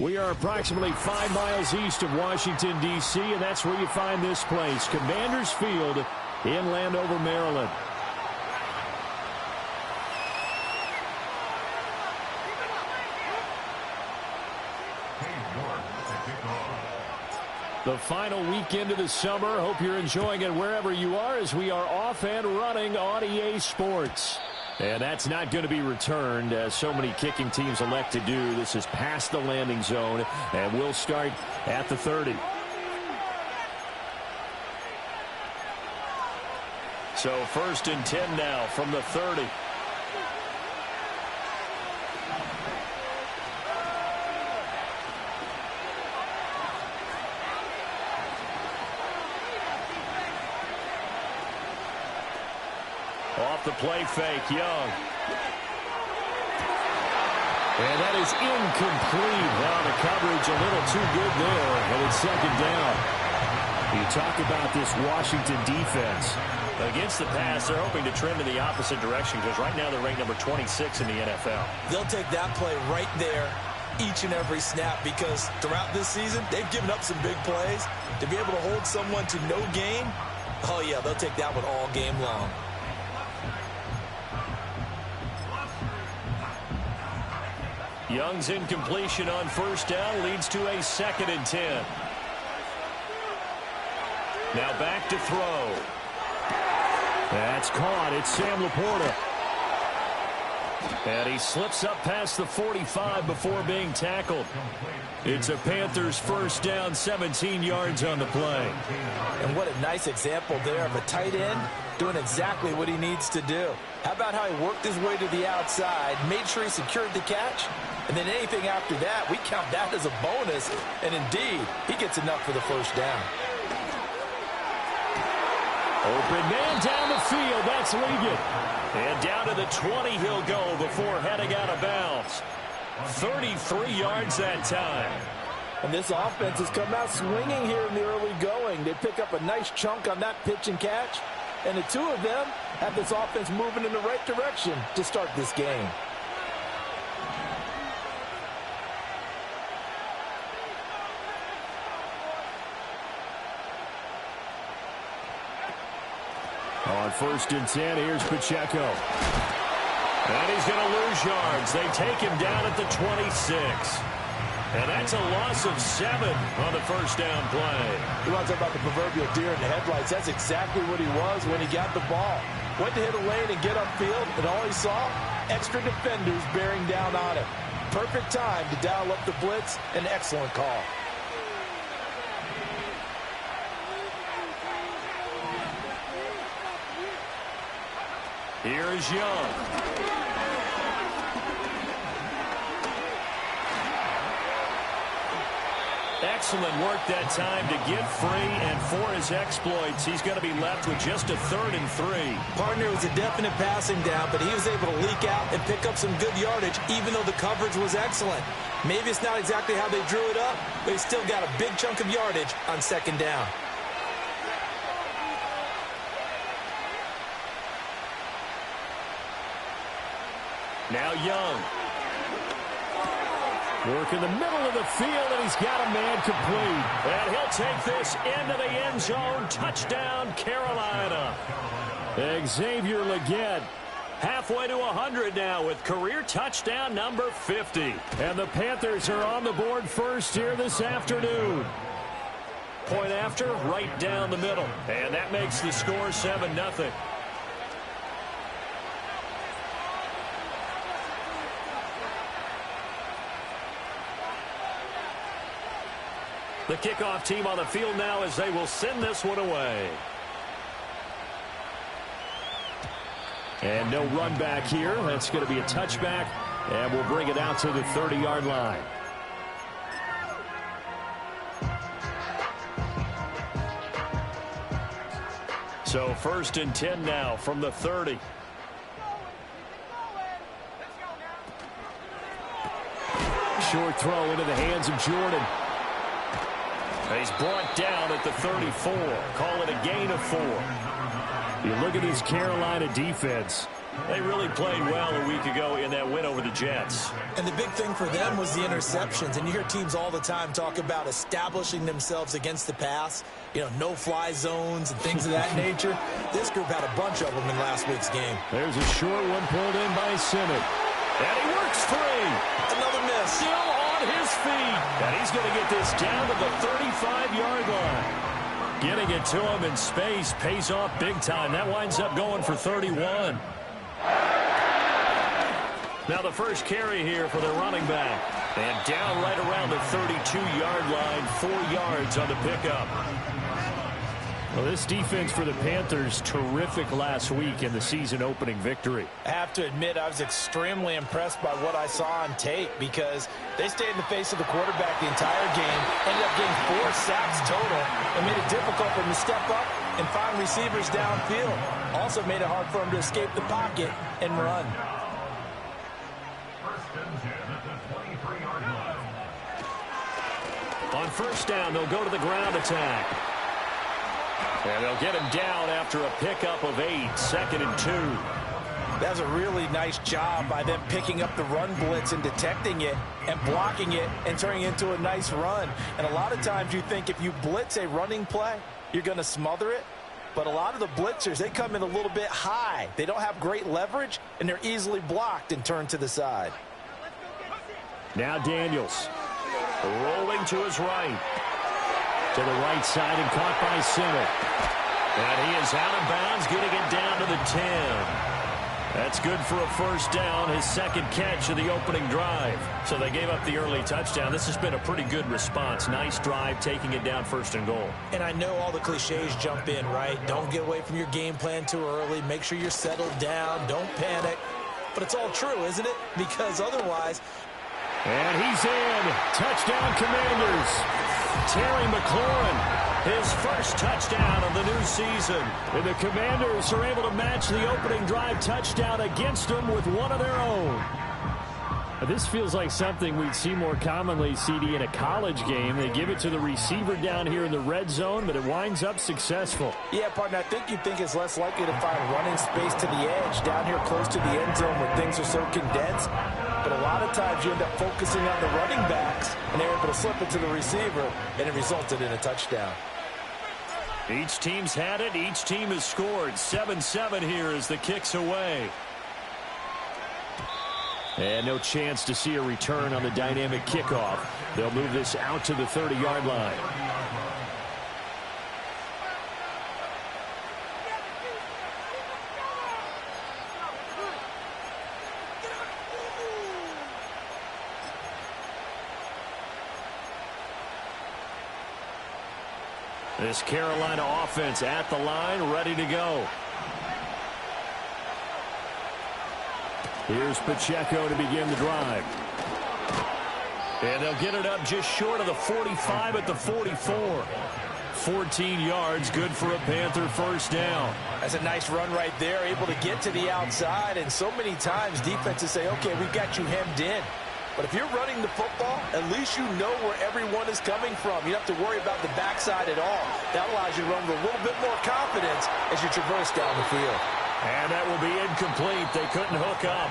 We are approximately 5 miles east of Washington, D.C., and that's where you find this place, Commanders Field in Landover, Maryland. The final weekend of the summer. Hope you're enjoying it wherever you are as we are off and running on EA Sports. And that's not going to be returned, as so many kicking teams elect to do. This is past the landing zone, and we'll start at the 30. So 1st and 10 now from the 30. Off the play fake, Young. And that is incomplete. Now the coverage a little too good there, and it's 2nd down. You talk about this Washington defense. Against the pass, they're hoping to trend in the opposite direction because right now they're ranked number 26 in the NFL. They'll take that play right there each and every snap because throughout this season, they've given up some big plays. To be able to hold someone to no gain, oh yeah, they'll take that one all game long. Young's incompletion on 1st down leads to a 2nd and 10. Now back to throw. That's caught. It's Sam Laporta. And he slips up past the 45 before being tackled. It's a Panthers 1st down, 17 yards on the play. And what a nice example there of a tight end doing exactly what he needs to do. How about how he worked his way to the outside, made sure he secured the catch, and then anything after that, we count that as a bonus. And indeed, he gets enough for the 1st down. Open man down the field. That's Ligon. And down to the 20 he'll go before heading out of bounds. 33 yards that time. And this offense has come out swinging here in the early going. They pick up a nice chunk on that pitch and catch. And the two of them have this offense moving in the right direction to start this game. On 1st and 10, here's Pacheco. And he's going to lose yards. They take him down at the 26. And that's a loss of 7 on the 1st down play. You want to talk about the proverbial deer in the headlights. That's exactly what he was when he got the ball. Went to hit a lane and get upfield, and all he saw, extra defenders bearing down on him. Perfect time to dial up the blitz. An excellent call. Here is Young. Excellent work that time to get free, and for his exploits, he's going to be left with just a 3rd and 3. Partner was a definite passing down, but he was able to leak out and pick up some good yardage, even though the coverage was excellent. Maybe it's not exactly how they drew it up, but he still got a big chunk of yardage on 2nd down. Now Young. Work in the middle of the field, and he's got a man complete. And he'll take this into the end zone. Touchdown, Carolina. Xavier Legette halfway to 100 now with career touchdown number 50. And the Panthers are on the board first here this afternoon. Point after, right down the middle. And that makes the score 7-0. The kickoff team on the field now as they will send this one away. And no run back here. That's going to be a touchback, and we'll bring it out to the 30-yard line. So 1st and 10 now from the 30. Short throw into the hands of Jordan. He's brought down at the 34. Call it a gain of 4. You look at this Carolina defense. They really played well a week ago in that win over the Jets. And the big thing for them was the interceptions. And you hear teams all the time talk about establishing themselves against the pass, you know, no-fly zones and things of that nature. This group had a bunch of them in last week's game. There's a short one pulled in by Simmons. And he works free. Another miss. Still on his feet. And he's going to get this down to the 35-yard line. Getting it to him in space pays off big time. That winds up going for 31. Now the first carry here for the running back. And down right around the 32-yard line, 4 yards on the pickup. Well, this defense for the Panthers, terrific last week in the season-opening victory. I have to admit, I was extremely impressed by what I saw on tape because they stayed in the face of the quarterback the entire game, ended up getting 4 sacks total, and made it difficult for him to step up and find receivers downfield. Also made it hard for him to escape the pocket and run. On first down, they'll go to the ground attack. And they'll get him down after a pickup of 8, 2nd and 2. That was a really nice job by them picking up the run blitz and detecting it and blocking it and turning it into a nice run. And a lot of times you think if you blitz a running play, you're going to smother it. But a lot of the blitzers, they come in a little bit high. They don't have great leverage, and they're easily blocked and turned to the side. Now Daniels rolling to his right. To the right side and caught by Simmons. And he is out of bounds, getting it down to the 10. That's good for a first down, his second catch of the opening drive. So they gave up the early touchdown. This has been a pretty good response. Nice drive, taking it down 1st and goal. And I know all the cliches jump in, right? Don't get away from your game plan too early. Make sure you're settled down. Don't panic. But it's all true, isn't it? Because otherwise... And he's in. Touchdown, Commanders. Terry McLaurin, his first touchdown of the new season. And the Commanders are able to match the opening drive touchdown against them with one of their own. This feels like something we'd see more commonly, CD, in a college game. They give it to the receiver down here in the red zone, but it winds up successful. Yeah, partner, I think you think it's less likely to find running space to the edge down here close to the end zone where things are so condensed. But a lot of times you end up focusing on the running backs, and they're able to slip it to the receiver, and it resulted in a touchdown. Each team's had it. Each team has scored. 7-7 here as the kick's away. And no chance to see a return on the dynamic kickoff. They'll move this out to the 30-yard line. This Carolina offense at the line, ready to go. Here's Pacheco to begin the drive. And they'll get it up just short of the 45 at the 44. 14 yards, good for a Panther first down. That's a nice run right there, able to get to the outside. And so many times defenses say, okay, we've got you hemmed in. But if you're running the football, at least you know where everyone is coming from. You don't have to worry about the backside at all. That allows you to run with a little bit more confidence as you traverse down the field. And that will be incomplete. They couldn't hook up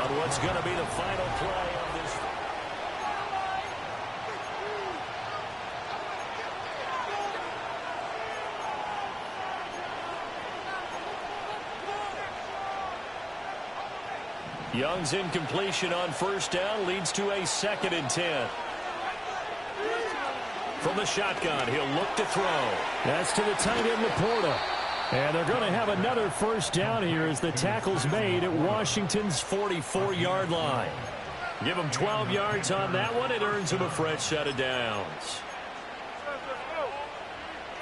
on what's going to be the final play of this. Young's incompletion on first down leads to a 2nd and 10. From the shotgun, he'll look to throw. That's to the tight end, Laporta. And they're going to have another first down here as the tackle's made at Washington's 44-yard line. Give him 12 yards on that one. It earns him a fresh set of downs.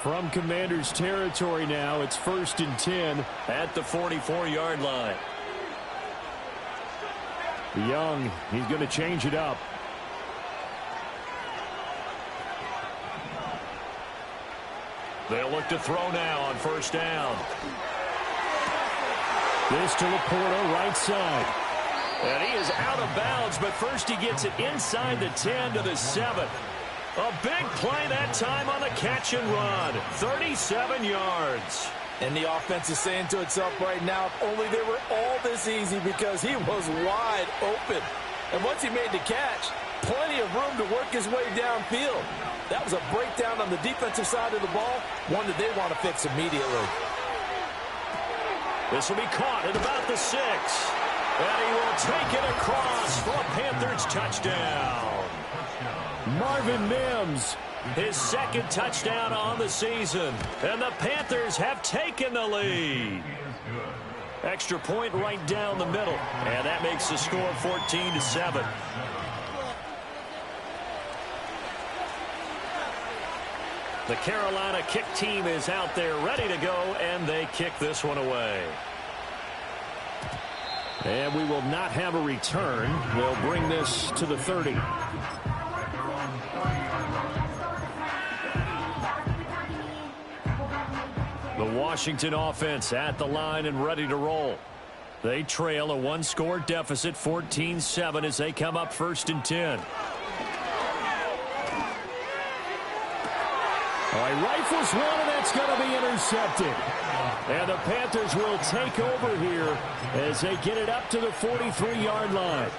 From Commanders territory now, it's 1st and 10 at the 44-yard line. Young, he's going to change it up. They'll look to throw now on first down. This to Laporta, right side. And he is out of bounds, but first he gets it inside the 10 to the 7. A big play that time on the catch and run. 37 yards. And the offense is saying to itself right now, if only they were all this easy, because he was wide open. And once he made the catch, plenty of room to work his way downfield. That was a breakdown on the defensive side of the ball, one that they want to fix immediately. This will be caught at about the 6. And he will take it across for a Panthers touchdown. Marvin Mims, his second touchdown on the season. And the Panthers have taken the lead. Extra point right down the middle. And that makes the score 14-7. The Carolina kick team is out there ready to go, and they kick this one away. And we will not have a return. They'll bring this to the 30. The Washington offense at the line and ready to roll. They trail a one-score deficit, 14-7, as they come up 1st and 10. All right, rifles one, and that's going to be intercepted. And the Panthers will take over here as they get it up to the 43-yard line.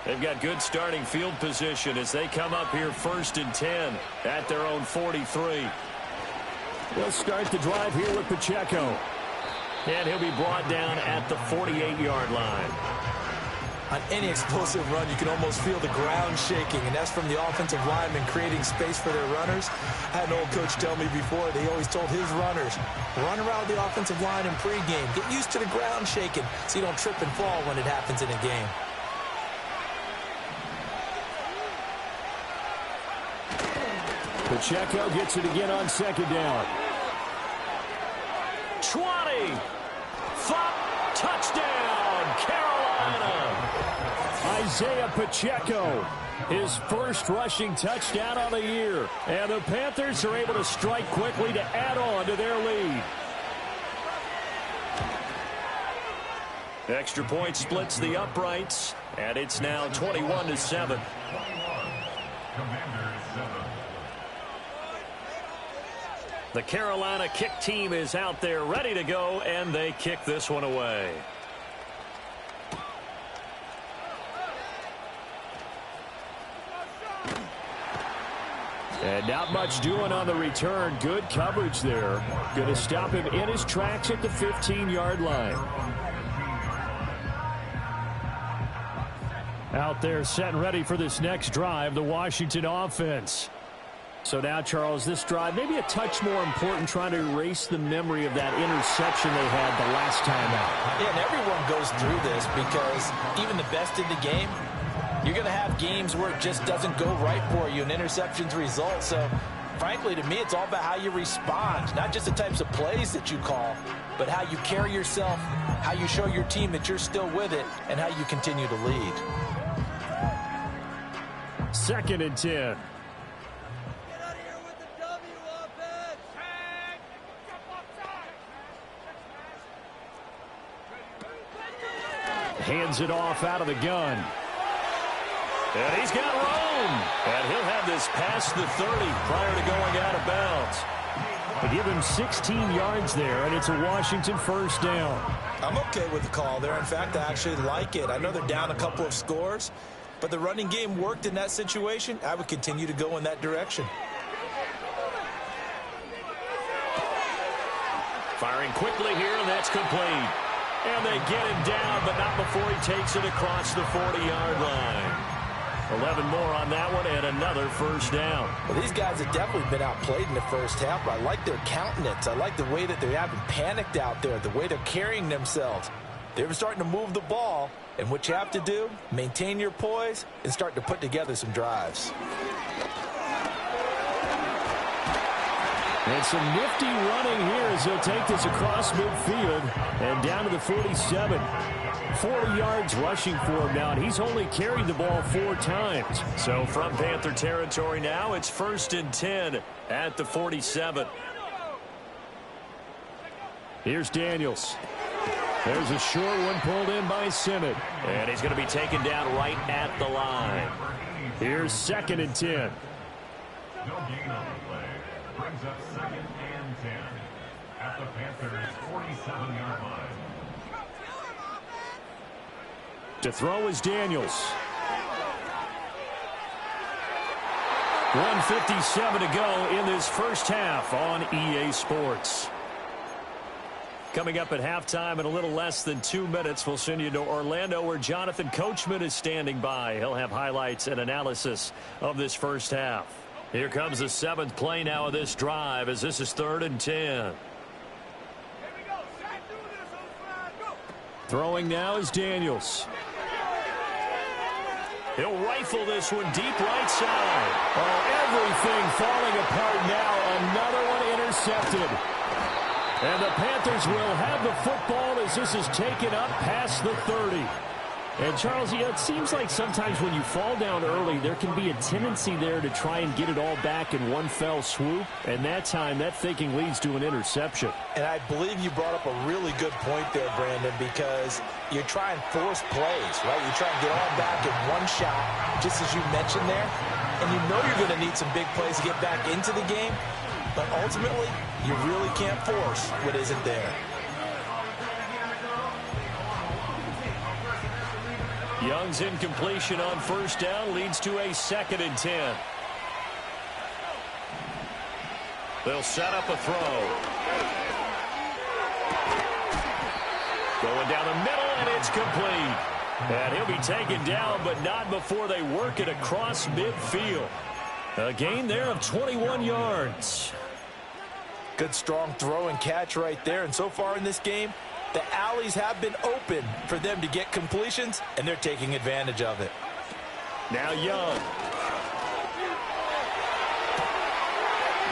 They've got good starting field position as they come up here 1st and 10 at their own 43. They'll start the drive here with Pacheco. And he'll be brought down at the 48-yard line. On any explosive run, you can almost feel the ground shaking, and that's from the offensive linemen creating space for their runners. I had an old coach tell me before, that he always told his runners, run around the offensive line in pregame. Get used to the ground shaking so you don't trip and fall when it happens in a game. Pacheco gets it again on 2nd down. 20. Touchdown, Carolina. Isaiah Pacheco, his first rushing touchdown on the year. And the Panthers are able to strike quickly to add on to their lead. Extra point splits the uprights, and it's now 21-7. The Carolina kick team is out there ready to go, and they kick this one away. And not much doing on the return. Good coverage there. Going to stop him in his tracks at the 15-yard line. Out there set and ready for this next drive, the Washington offense. So now, Charles, this drive maybe a touch more important, trying to erase the memory of that interception they had the last time out. Yeah, and everyone goes through this, because even the best in the game, you're going to have games where it just doesn't go right for you and interceptions result. So, frankly, to me, it's all about how you respond, not just the types of plays that you call, but how you carry yourself, how you show your team that you're still with it, and how you continue to lead. 2nd and 10. Hands it off out of the gun. And he's got room. And he'll have this past the 30 prior to going out of bounds. They give him 16 yards there, and it's a Washington 1st down. I'm okay with the call there. In fact, I actually like it. I know they're down a couple of scores, but the running game worked in that situation. I would continue to go in that direction. Firing quickly here, and that's complete. And they get him down, but not before he takes it across the 40-yard line. 11 more on that one, and another 1st down. Well, these guys have definitely been outplayed in the first half, but I like their countenance. I like the way that they haven't panicked out there, the way they're carrying themselves. They're starting to move the ball, and what you have to do, maintain your poise and start to put together some drives. And some nifty running here as he'll take this across midfield and down to the 47. 40 yards rushing for him now, and he's only carried the ball 4 times. So from Panther territory now, it's 1st and 10 at the 47. Here's Daniels. There's a short one pulled in by Simmons. And he's going to be taken down right at the line. Here's 2nd and 10. No gain on the play. Brings up 2nd and 10 at the Panthers' 47-yard line. To throw is Daniels. 1:57 to go in this first half on EA Sports. Coming up at halftime in a little less than 2 minutes, we'll send you to Orlando where Jonathan Coachman is standing by. He'll have highlights and analysis of this first half. Here comes the 7th play now of this drive as this is 3rd and 10. Throwing now is Daniels. He'll rifle this one deep right side. Oh, everything falling apart now. Another one intercepted. And the Panthers will have the football as this is taken up past the 30. And, Charles, it seems like sometimes when you fall down early, there can be a tendency there to try and get it all back in one fell swoop. And that time, that thinking leads to an interception. And I believe you brought up a really good point there, Brandon, because you try and force plays, right? You try and get all back in one shot, just as you mentioned there. And you know you're going to need some big plays to get back into the game. But ultimately, you really can't force what isn't there. Young's incompletion on first down leads to a 2nd and 10. They'll set up a throw. Going down the middle, and it's complete. And he'll be taken down, but not before they work it across midfield. A gain there of 21 yards. Good strong throw and catch right there. And so far in this game, the alleys have been open for them to get completions, and they're taking advantage of it. Now Young.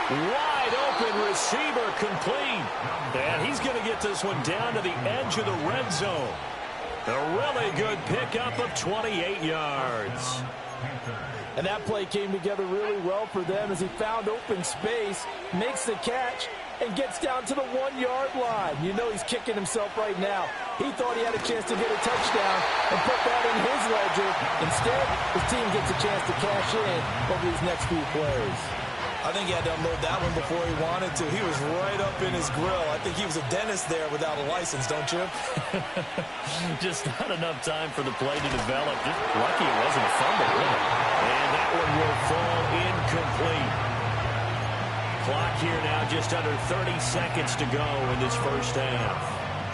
Wide open receiver complete. And he's going to get this one down to the edge of the red zone. A really good pickup of 28 yards. And that play came together really well for them as he found open space, makes the catch, and gets down to the 1-yard line. You know he's kicking himself right now. He thought he had a chance to get a touchdown and put that in his ledger. Instead, his team gets a chance to cash in over these next few plays. I think he had to unload that one before he wanted to. He was right up in his grill. I think he was a dentist there without a license, don't you? Just not enough time for the play to develop. Just lucky it wasn't a fumble. And that one will fall incomplete. Clock here now just under 30 seconds to go in this first half.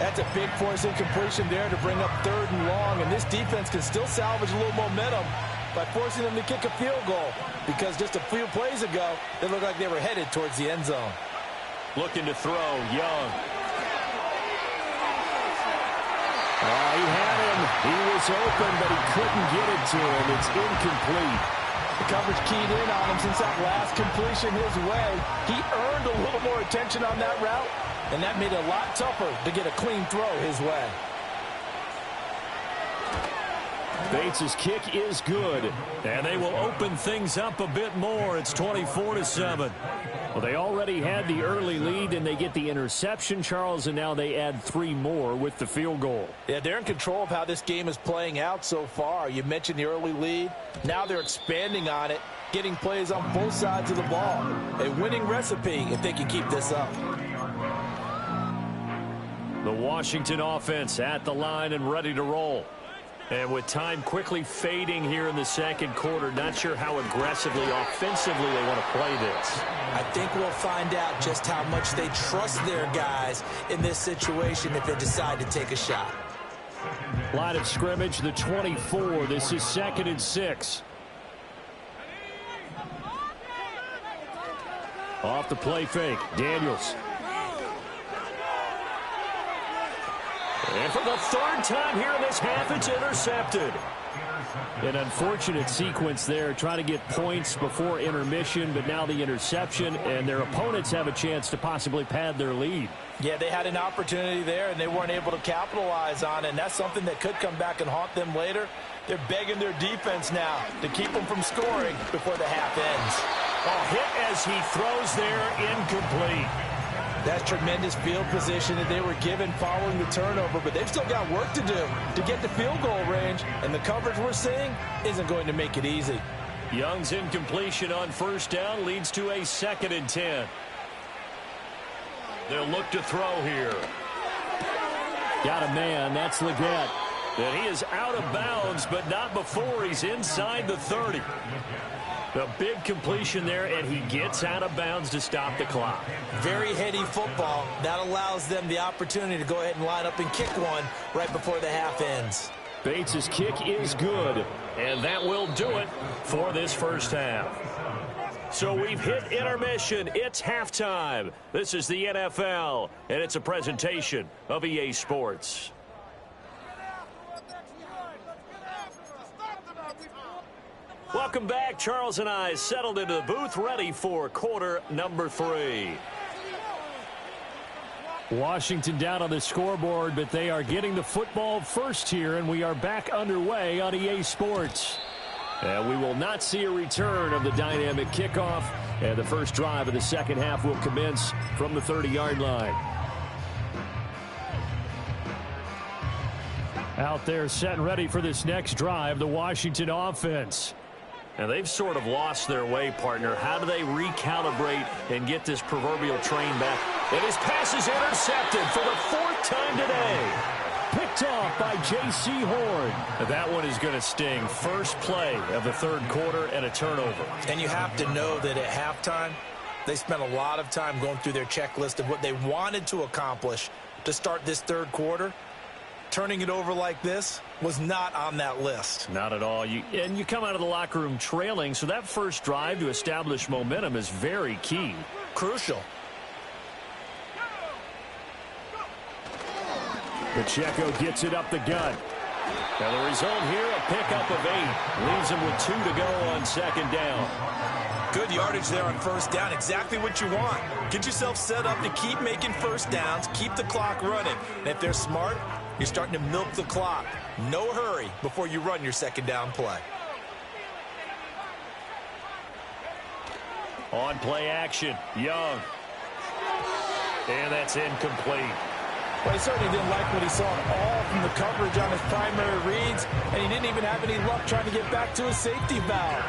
That's a big force incompletion there to bring up 3rd and long. And this defense can still salvage a little momentum by forcing them to kick a field goal, because just a few plays ago, they looked like they were headed towards the end zone. Looking to throw, Young. Oh, he had him. He was open, but he couldn't get it to him. It's incomplete. The coverage keyed in on him since that last completion his way. He earned a little more attention on that route, and that made it a lot tougher to get a clean throw his way. Bates' kick is good, and they will open things up a bit more. It's 24-7. Well, they already had the early lead, and they get the interception, Charles, and now they add 3 more with the field goal. Yeah, they're in control of how this game is playing out so far. You mentioned the early lead. Now they're expanding on it, getting plays on both sides of the ball. A winning recipe if they can keep this up. The Washington offense at the line and ready to roll. And with time quickly fading here in the second quarter, not sure how aggressively, offensively they want to play this. I think we'll find out just how much they trust their guys in this situation if they decide to take a shot. Line of scrimmage, the 24. This is 2nd and 6. Off the play fake, Daniels. And for the 3rd time here in this half, it's intercepted. An unfortunate sequence there, trying to get points before intermission, but now the interception, and their opponents have a chance to possibly pad their lead. Yeah, they had an opportunity there, and they weren't able to capitalize on it, and that's something that could come back and haunt them later. They're begging their defense now to keep them from scoring before the half ends. A hit as he throws there, incomplete. That's tremendous field position that they were given following the turnover, but they've still got work to do to get to field goal range, and the coverage we're seeing isn't going to make it easy. Young's incompletion on first down leads to a 2nd and 10. They'll look to throw here. Got a man, that's Legette. And he is out of bounds, but not before he's inside the 30. A big completion there, and he gets out of bounds to stop the clock. Very heady football. That allows them the opportunity to go ahead and line up and kick one right before the half ends. Bates' kick is good, and that will do it for this first half. So we've hit intermission. It's halftime. This is the NFL, and it's a presentation of EA Sports. Welcome back. Charles and I settled into the booth, ready for quarter number 3. Washington down on the scoreboard, but they are getting the football first here, and we are back underway on EA Sports. And we will not see a return of the dynamic kickoff, and the first drive of the second half will commence from the 30-yard line. Out there set and ready for this next drive, the Washington offense. And they've sort of lost their way, partner. How do they recalibrate and get this proverbial train back? And his pass is intercepted for the 4th time today. Picked off by J.C. Horn. That one is going to sting. First play of the 3rd quarter and a turnover. And you have to know that at halftime, they spent a lot of time going through their checklist of what they wanted to accomplish to start this 3rd quarter. Turning it over like this was not on that list. Not at all. And you come out of the locker room trailing, so that first drive to establish momentum is very key. Crucial. Pacheco gets it up the gut. And the result here, a pickup of 8. Leaves him with 2 to go on 2nd down. Good yardage there on first down. Exactly what you want. Get yourself set up to keep making first downs, keep the clock running. And if they're smart, you're starting to milk the clock. No hurry before you run your 2nd down play. On play action, Young. And that's incomplete. Well, he certainly didn't like what he saw at all from the coverage on his primary reads, and he didn't even have any luck trying to get back to his safety valve.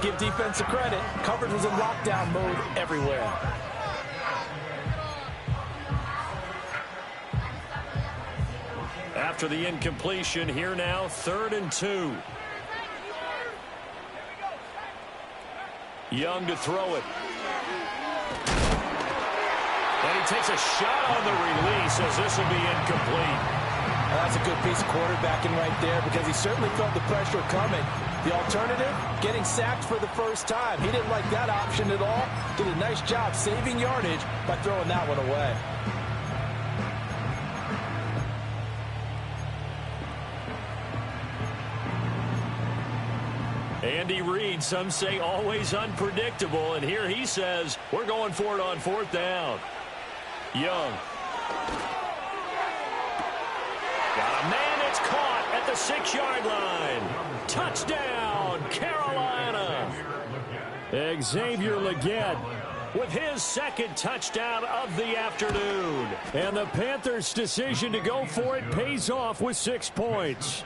Give defense credit. Coverage was in lockdown mode everywhere. After the incompletion, here now, 3rd and 2. Young to throw it. And he takes a shot on the release as this will be incomplete. Well, that's a good piece of quarterbacking right there because he certainly felt the pressure coming. The alternative, getting sacked for the first time. He didn't like that option at all. Did a nice job saving yardage by throwing that one away. Andy Reid, some say always unpredictable, and here he says we're going for it on 4th down. Young. Got a man, it's caught at the 6-yard line. Touchdown, Carolina. Xavier Legette with his 2nd touchdown of the afternoon. And the Panthers' decision to go for it pays off with 6 points.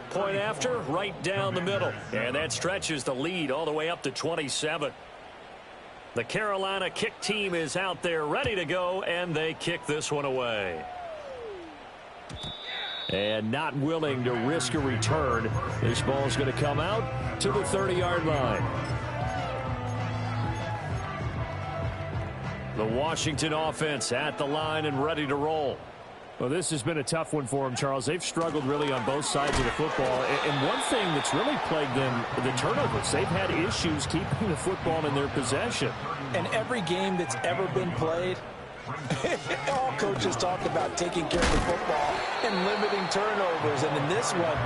Point after, right down the middle. And that stretches the lead all the way up to 27. The Carolina kick team is out there ready to go, and they kick this one away. And not willing to risk a return. This ball is going to come out to the 30-yard line. The Washington offense at the line and ready to roll. Well, this has been a tough one for them, Charles. They've struggled really on both sides of the football. And one thing that's really plagued them, the turnovers. They've had issues keeping the football in their possession. And every game that's ever been played, all coaches talk about taking care of the football and limiting turnovers. And in this one,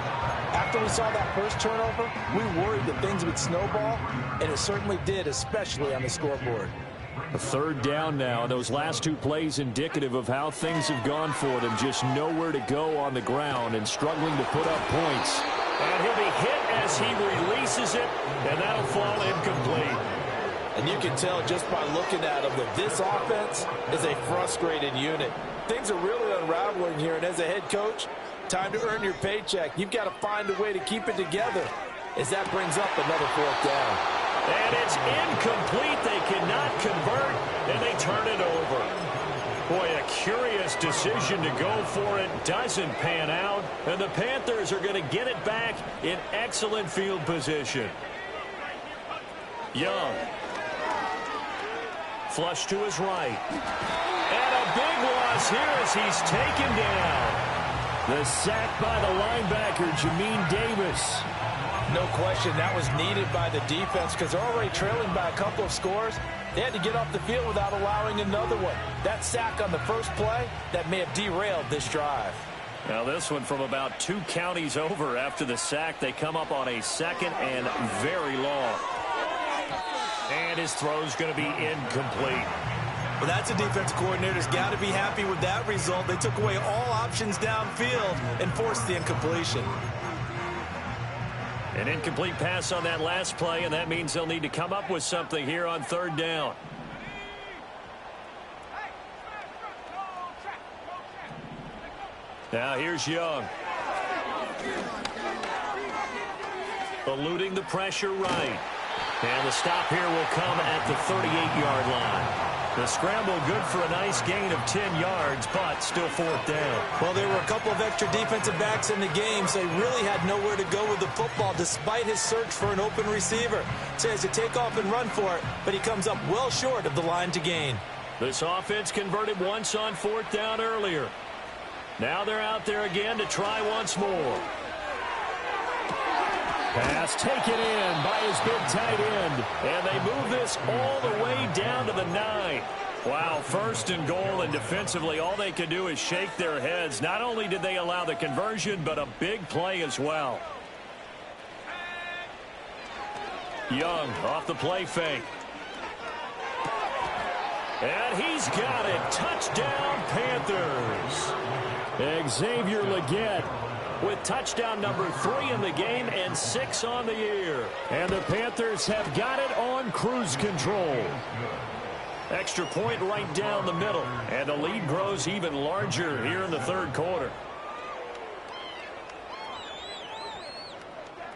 after we saw that first turnover, we worried that things would snowball, and it certainly did, especially on the scoreboard. A 3rd down now. Those last 2 plays indicative of how things have gone for them. Just nowhere to go on the ground and struggling to put up points. And he'll be hit as he releases it, and that'll fall incomplete. And you can tell just by looking at them that this offense is a frustrated unit. Things are really unraveling here, and as a head coach, time to earn your paycheck. You've got to find a way to keep it together as that brings up another 4th down. And it's incomplete. They cannot convert, and they turn it over. Boy, a curious decision to go for it. Doesn't pan out, and the Panthers are going to get it back in excellent field position. Young. Flush to his right. And a big loss here as he's taken down. The sack by the linebacker, Jamin Davis. No question, that was needed by the defense because they're already trailing by a couple of scores. They had to get off the field without allowing another one. That sack on the first play, that may have derailed this drive. Now this one from about 2 counties over after the sack. They come up on a 2nd and very long. And his throw's going to be incomplete. Well, that's a defensive coordinator's got to be happy with that result. They took away all options downfield and forced the incompletion. An incomplete pass on that last play, and that means they'll need to come up with something here on 3rd down. Now here's Young. Eluding the pressure right. And the stop here will come at the 38-yard line. The scramble good for a nice gain of 10 yards, but still 4th down. Well, there were a couple of extra defensive backs in the game, so he really had nowhere to go with the football despite his search for an open receiver. So he has to take off and run for it, but he comes up well short of the line to gain. This offense converted once on 4th down earlier. Now they're out there again to try once more. Pass taken in by his big tight end. And they move this all the way down to the 9. Wow, 1st and goal, and defensively all they could do is shake their heads. Not only did they allow the conversion, but a big play as well. Young off the play fake. And he's got it. Touchdown, Panthers. Xavier Legette with touchdown number 3 in the game and 6 on the year. And the Panthers have got it on cruise control. Extra point right down the middle. And the lead grows even larger here in the 3rd quarter.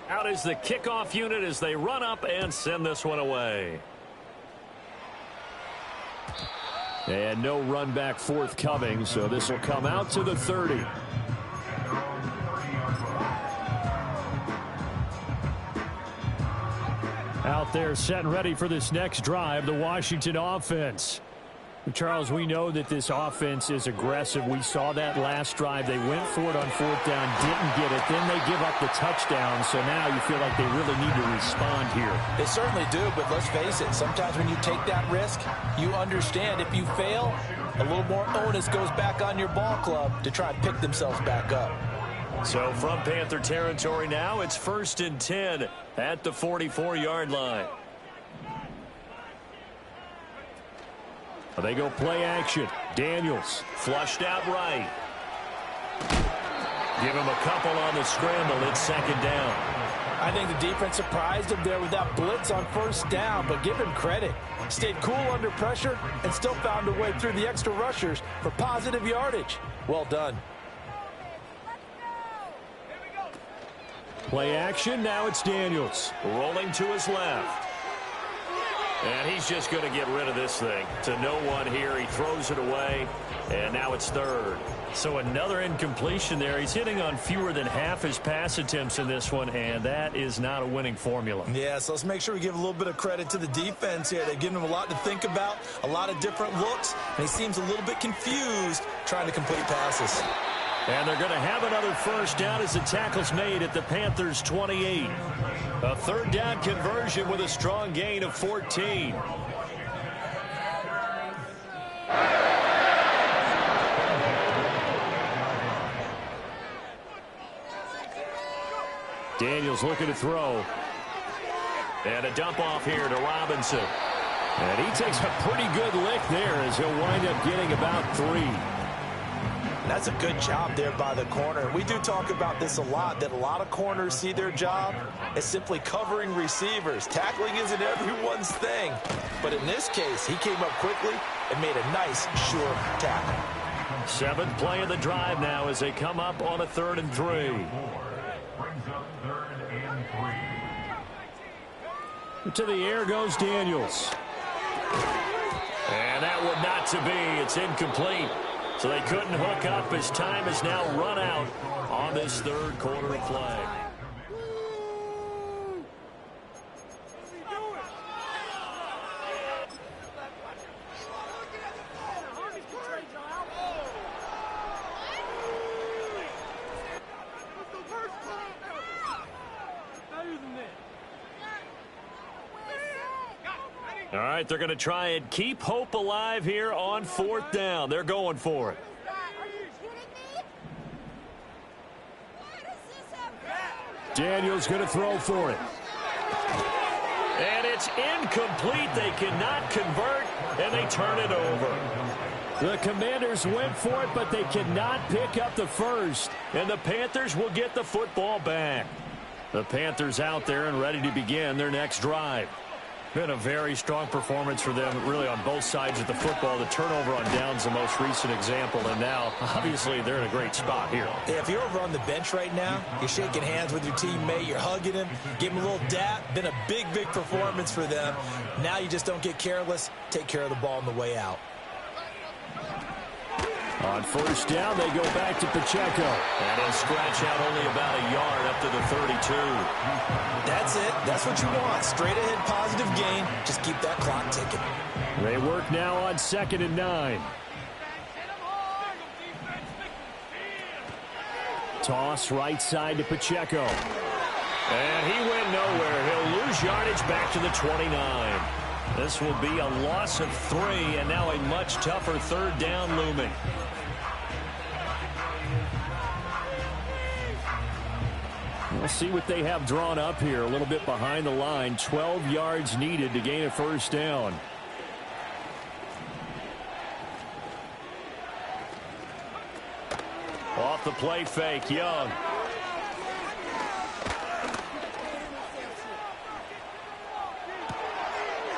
Out is the kickoff unit as they run up and send this one away. And no run back forthcoming, so this will come out to the 30. Out there set and ready for this next drive, the Washington offense. Charles, we know that this offense is aggressive. We saw that last drive. They went for it on 4th down, didn't get it. Then they give up the touchdown, so now you feel like they really need to respond here. They certainly do, but let's face it, sometimes when you take that risk, you understand if you fail, a little more onus goes back on your ball club to try and pick themselves back up. So from Panther territory now, it's 1st and 10 at the 44-yard line. They go play action. Daniels flushed out right. Give him a couple on the scramble. It's 2nd down. I think the defense surprised him there with that blitz on 1st down, but give him credit. Stayed cool under pressure and still found a way through the extra rushers for positive yardage. Well done. Play action. Now it's Daniels rolling to his left. And he's just going to get rid of this thing to no one here. He throws it away, and now it's 3rd. So another incompletion there. He's hitting on fewer than half his pass attempts in this one, and that is not a winning formula. Yeah, so let's make sure we give a little bit of credit to the defense here. They've given him a lot to think about, a lot of different looks, and he seems a little bit confused trying to complete passes. And they're going to have another 1st down as the tackle's made at the Panthers' 28. A 3rd down conversion with a strong gain of 14. Daniels looking to throw. And a dump off here to Robinson. And he takes a pretty good lick there as he'll wind up getting about 3. That's a good job there by the corner. We do talk about this a lot, that a lot of corners see their job as simply covering receivers. Tackling isn't everyone's thing. But in this case, he came up quickly and made a nice, sure tackle. 7th play of the drive now as they come up on a 3rd and 3. Brings up 3rd and 3. To the air goes Daniels. And that one not to be. It's incomplete. So they couldn't hook up as time has now run out on this 3rd quarter of play. All right, they're going to try and keep hope alive here on 4th down. They're going for it. Daniels going to throw for it. And it's incomplete. They cannot convert, and they turn it over. The Commanders went for it, but they cannot pick up the first. And the Panthers will get the football back. The Panthers out there and ready to begin their next drive. Been a very strong performance for them, really, on both sides of the football. The turnover on downs the most recent example, and now, obviously, they're in a great spot here. Yeah, if you're over on the bench right now, you're shaking hands with your teammate, you're hugging him, give him a little dap. Been a big, big performance for them. Now you just don't get careless. Take care of the ball on the way out. On 1st down, they go back to Pacheco. And he'll scratch out only about a yard up to the 32. That's it. That's what you want. Straight ahead positive gain. Just keep that clock ticking. They work now on 2nd and 9. Toss right side to Pacheco. And he went nowhere. He'll lose yardage back to the 29. This will be a loss of 3, and now a much tougher 3rd down looming. We'll see what they have drawn up here. A little bit behind the line. 12 yards needed to gain a 1st down. Off the play fake, Young.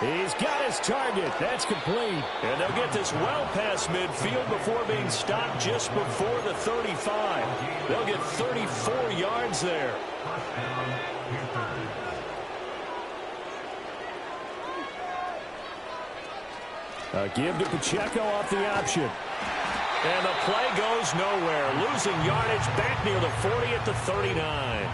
He's got his target. That's complete. And they'll get this well past midfield before being stopped just before the 35. They'll get 34 yards there. A give to Pacheco off the option. And the play goes nowhere. Losing yardage back near the 40 at the 39.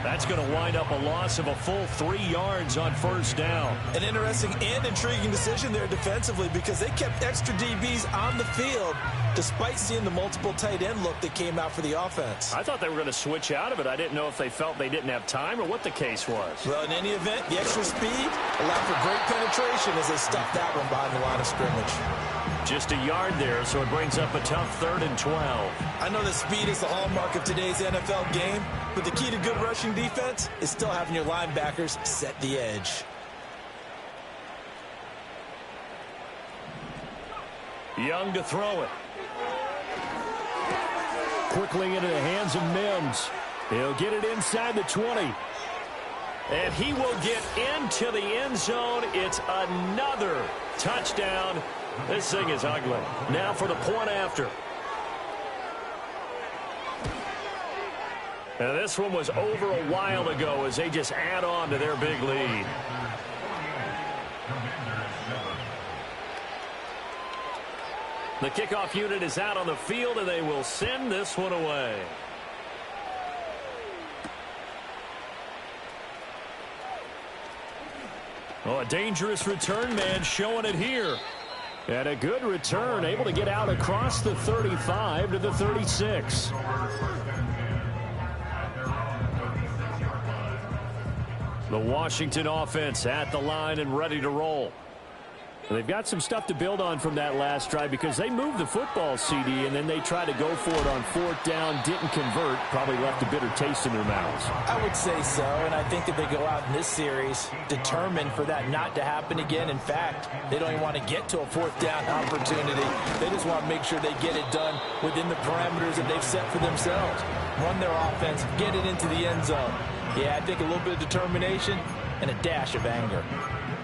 That's going to wind up a loss of a full 3 yards on 1st down. An interesting and intriguing decision there defensively, because they kept extra DBs on the field despite seeing the multiple tight end look that came out for the offense. I thought they were going to switch out of it. I didn't know if they felt they didn't have time or what the case was. Well, in any event, the extra speed allowed for great penetration as they stuffed that one behind the line of scrimmage. Just a yard there, so it brings up a tough 3rd and 12. I know that speed is the hallmark of today's NFL game, but the key to good rushing defense is still having your linebackers set the edge. Young to throw it. Quickly into the hands of Mims. He'll get it inside the 20. And he will get into the end zone. It's another touchdown. This thing is ugly. Now for the point after. And this one was over a while ago as they just add on to their big lead. The kickoff unit is out on the field, and they will send this one away. Oh, a dangerous return man showing it here. And a good return, able to get out across the 35 to the 36. The Washington offense at the line and ready to roll. They've got some stuff to build on from that last drive because they moved the football, CD, and then they tried to go for it on 4th down, didn't convert, probably left a bitter taste in their mouths. I would say so, and I think that they go out in this series determined for that not to happen again. In fact, they don't even want to get to a 4th down opportunity. They just want to make sure they get it done within the parameters that they've set for themselves. Run their offense, get it into the end zone. Yeah, I think a little bit of determination and a dash of anger.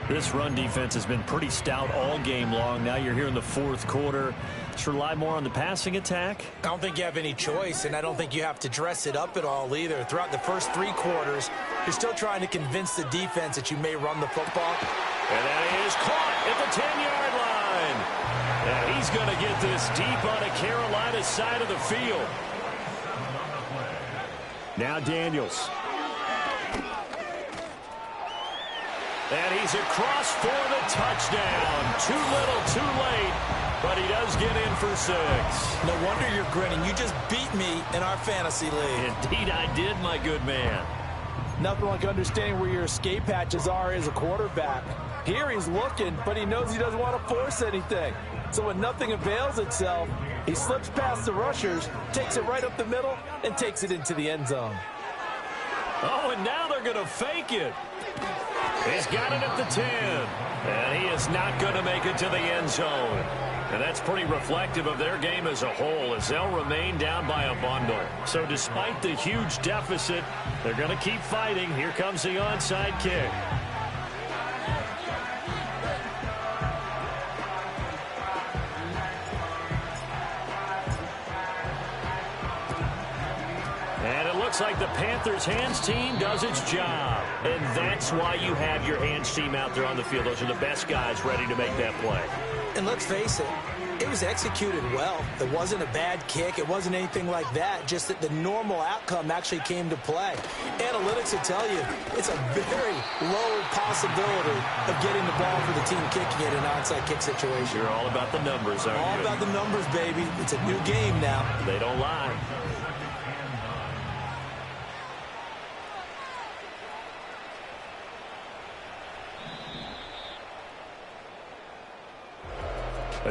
This run defense has been pretty stout all game long. Now you're here in the 4th quarter. Just rely more on the passing attack. I don't think you have any choice, and I don't think you have to dress it up at all either. Throughout the first 3 quarters, you're still trying to convince the defense that you may run the football. And that is caught at the 10-yard line. And he's going to get this deep on the Carolina side of the field. Now Daniels. And he's across for the touchdown. Too little, too late, but he does get in for 6. No wonder you're grinning. You just beat me in our fantasy league. Indeed I did, my good man. Nothing like understanding where your escape hatches are as a quarterback. Here he's looking, but he knows he doesn't want to force anything. So when nothing avails itself, he slips past the rushers, takes it right up the middle, and takes it into the end zone. Oh, and now they're going to fake it. He's got it at the 10. And he is not going to make it to the end zone. And that's pretty reflective of their game as a whole, as they'll remain down by a bundle. So despite the huge deficit, they're going to keep fighting. Here comes the onside kick. And it looks like the Panthers' hands team does its job. And that's why you have your hands team out there on the field. Those are the best guys ready to make that play. And let's face it, it was executed well. It wasn't a bad kick. It wasn't anything like that. Just that the normal outcome actually came to play. Analytics will tell you it's a very low possibility of getting the ball for the team kicking it in an onside kick situation. You're all about the numbers, aren't you? All about the numbers, baby. It's a new game now. They don't lie.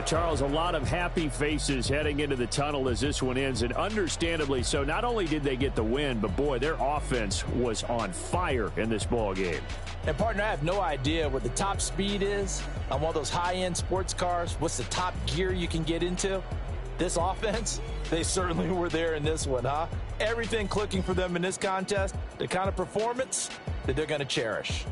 Charles, a lot of happy faces heading into the tunnel as this one ends, and understandably so. Not only did they get the win, but boy, their offense was on fire in this ball game. And partner, I have no idea what the top speed is on one of those high-end sports cars. What's the top gear you can get into? This offense, they certainly were there in this one, huh? Everything clicking for them in this contest, the kind of performance that they're going to cherish.